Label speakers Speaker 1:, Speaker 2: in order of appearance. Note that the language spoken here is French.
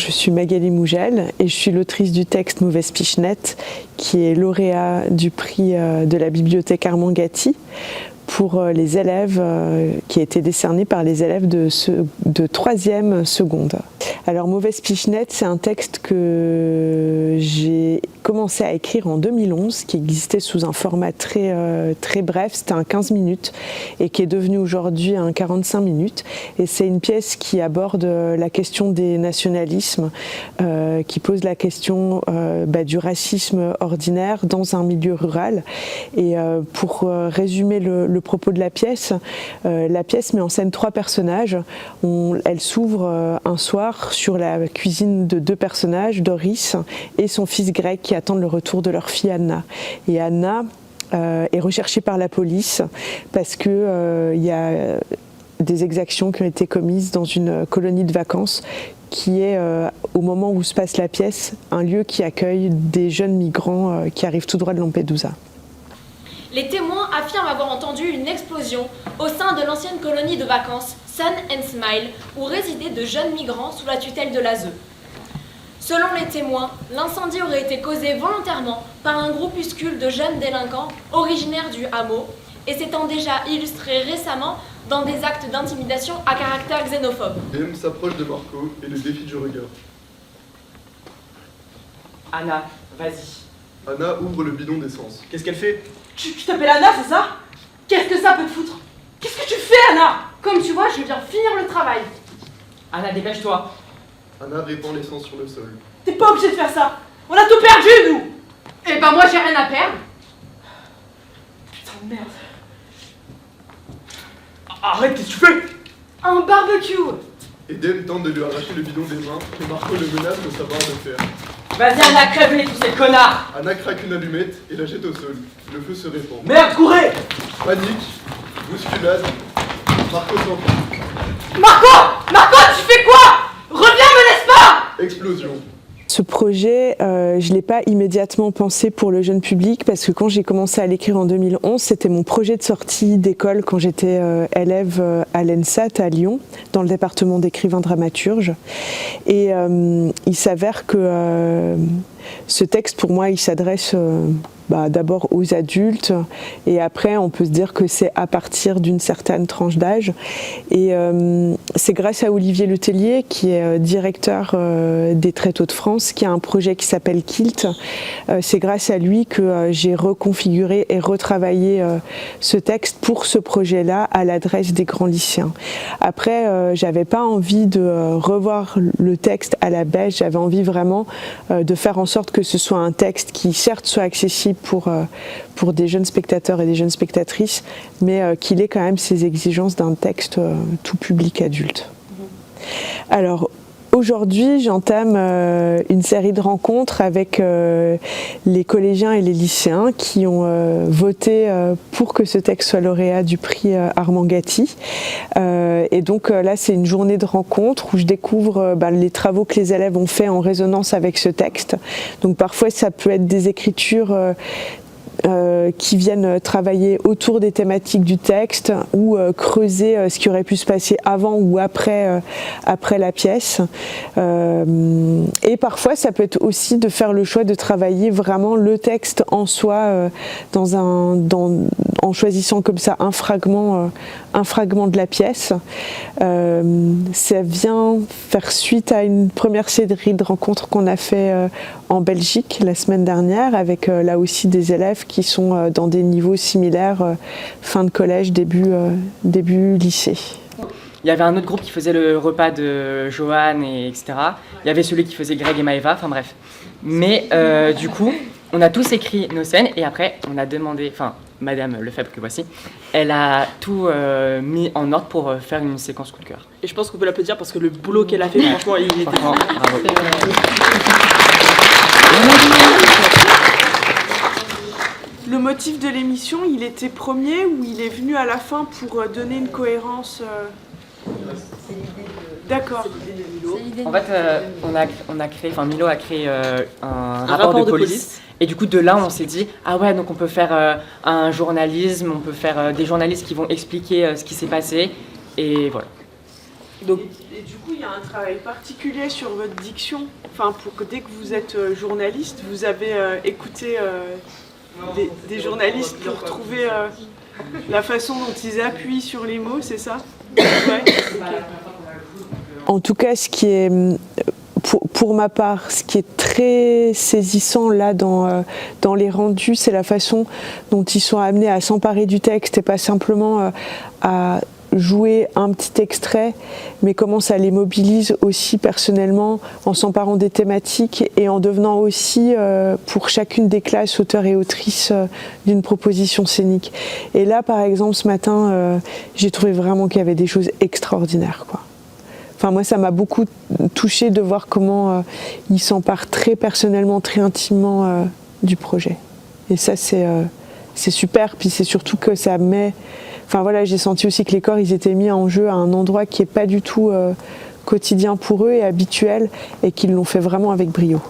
Speaker 1: je suis Magali Mougel et je suis l'autrice du texte Mauvaise Pichenette, qui est lauréat du prix de la bibliothèque Armand Gatti pour les élèves, qui a été décerné par les élèves de 3e seconde. Alors Mauvaise Pichenette, c'est un texte que j'ai commencé à écrire en 2011, qui existait sous un format très bref, c'était un 15 minutes, et qui est devenu aujourd'hui un 45 minutes. Et c'est une pièce qui aborde la question des nationalismes, qui pose la question du racisme ordinaire dans un milieu rural. Et pour résumer le propos de la pièce met en scène 3 personnages. Elle s'ouvre un soir sur la cuisine de 2 personnages, Doris et son fils Greg, qui attendent le retour de leur fille Anna. Et Anna est recherchée par la police parce que y a des exactions qui ont été commises dans une colonie de vacances qui est, au moment où se passe la pièce, un lieu qui accueille des jeunes migrants qui arrivent tout droit de Lampedusa.
Speaker 2: Les témoins affirment avoir entendu une explosion au sein de l'ancienne colonie de vacances Sun and Smile, où résidaient de jeunes migrants sous la tutelle de l'ASE. Selon les témoins, l'incendie aurait été causé volontairement par un groupuscule de jeunes délinquants originaires du hameau et s'étant déjà illustré récemment dans des actes d'intimidation à caractère xénophobe.
Speaker 3: M s'approche de Marco et le défie du regard.
Speaker 4: Anna, vas-y.
Speaker 3: Anna ouvre le bidon d'essence.
Speaker 5: Qu'est-ce qu'elle fait?
Speaker 6: Tu t'appelles Anna, c'est ça? Qu'est-ce que ça peut te foutre? Qu'est-ce que tu fais, Anna? Comme tu vois, je viens finir le travail.
Speaker 4: Anna, dépêche-toi.
Speaker 3: Anna répand l'essence sur le sol.
Speaker 6: T'es pas obligé de faire ça. On a tout perdu, nous.
Speaker 2: Eh ben moi j'ai rien à perdre.
Speaker 6: Putain de merde.
Speaker 5: Arrête, qu'est-ce que tu fais?
Speaker 6: Un barbecue.
Speaker 3: Eden tente de lui arracher le bidon des mains, mais Marco le menace de savoir le faire.
Speaker 4: Vas-y, Anna, crève-les, tous ces connards.
Speaker 3: Anna craque une allumette et la jette au sol. Le feu se répand.
Speaker 5: Merde, courez!
Speaker 3: Panique, bousculade, Marco s'enfuit.
Speaker 6: Marco, tu fais quoi? Reviens, me laisse pas.
Speaker 3: Explosion.
Speaker 1: Ce projet, je ne l'ai pas immédiatement pensé pour le jeune public parce que quand j'ai commencé à l'écrire en 2011, c'était mon projet de sortie d'école quand j'étais élève à l'ENSAT à Lyon, dans le département d'écrivain dramaturge. Et il s'avère que ce texte, pour moi, il s'adresse d'abord aux adultes et après on peut se dire que c'est à partir d'une certaine tranche d'âge. Et c'est grâce à Olivier Letellier, qui est directeur des Tréteaux de France, qui a un projet qui s'appelle Kilt. C'est grâce à lui que j'ai reconfiguré et retravaillé ce texte pour ce projet-là à l'adresse des grands lycéens. Après, j'avais pas envie de revoir le texte à la baisse, j'avais envie vraiment de faire en sorte que ce soit un texte qui certes soit accessible pour des jeunes spectateurs et des jeunes spectatrices, mais qu'il ait quand même ces exigences d'un texte tout public adulte. Alors, aujourd'hui, j'entame une série de rencontres avec les collégiens et les lycéens qui ont voté pour que ce texte soit lauréat du prix Armand Gatti. Et donc là, c'est une journée de rencontre où je découvre les travaux que les élèves ont fait en résonance avec ce texte. Donc parfois, ça peut être des écritures qui viennent travailler autour des thématiques du texte ou creuser ce qui aurait pu se passer avant ou après la pièce. Et parfois, ça peut être aussi de faire le choix de travailler vraiment le texte en soi, en choisissant comme ça un fragment de la pièce. Ça vient faire suite à une première série de rencontres qu'on a fait en Belgique la semaine dernière avec là aussi des élèves qui sont dans des niveaux similaires, fin de collège, début lycée.
Speaker 4: Il y avait un autre groupe qui faisait le repas de Johan, etc. Il y avait celui qui faisait Greg et Maëva, enfin bref. Mais du coup, on a tous écrit nos scènes et après, on a demandé, enfin, Madame Lefebvre que voici, elle a tout mis en ordre pour faire une séquence coup de cœur.
Speaker 6: Et je pense qu'on peut l'applaudir parce que le boulot qu'elle a fait, franchement, il était...
Speaker 4: Franchement, bravo.
Speaker 6: Le motif de l'émission, il était premier ou il est venu à la fin pour donner une cohérence
Speaker 7: C'est l'idée de...
Speaker 6: D'accord.
Speaker 4: En fait, Milo a créé un rapport de police. Et du coup, de là, on s'est dit, ah ouais, donc on peut faire un journalisme, on peut faire des journalistes qui vont expliquer ce qui s'est passé. Et voilà.
Speaker 6: Donc, et du coup, il y a a un travail particulier sur votre diction. Enfin, pour que dès que vous êtes journaliste, vous avez écouté des journalistes pour trouver la façon dont ils appuient sur les mots, c'est ça? Ouais, okay.
Speaker 1: En tout cas, ce qui est, pour ma part, ce qui est très saisissant là dans les rendus, c'est la façon dont ils sont amenés à s'emparer du texte et pas simplement à jouer un petit extrait, mais comment ça les mobilise aussi personnellement en s'emparant des thématiques et en devenant aussi pour chacune des classes auteurs et autrices d'une proposition scénique. Et là par exemple ce matin j'ai trouvé vraiment qu'il y avait des choses extraordinaires, quoi. Enfin moi ça m'a beaucoup touchée de voir comment ils s'emparent très personnellement, très intimement du projet. Et ça c'est super, puis c'est surtout que ça met... Enfin voilà, j'ai senti aussi que les corps ils étaient mis en jeu à un endroit qui n'est pas du tout quotidien pour eux et habituel, et qu'ils l'ont fait vraiment avec brio.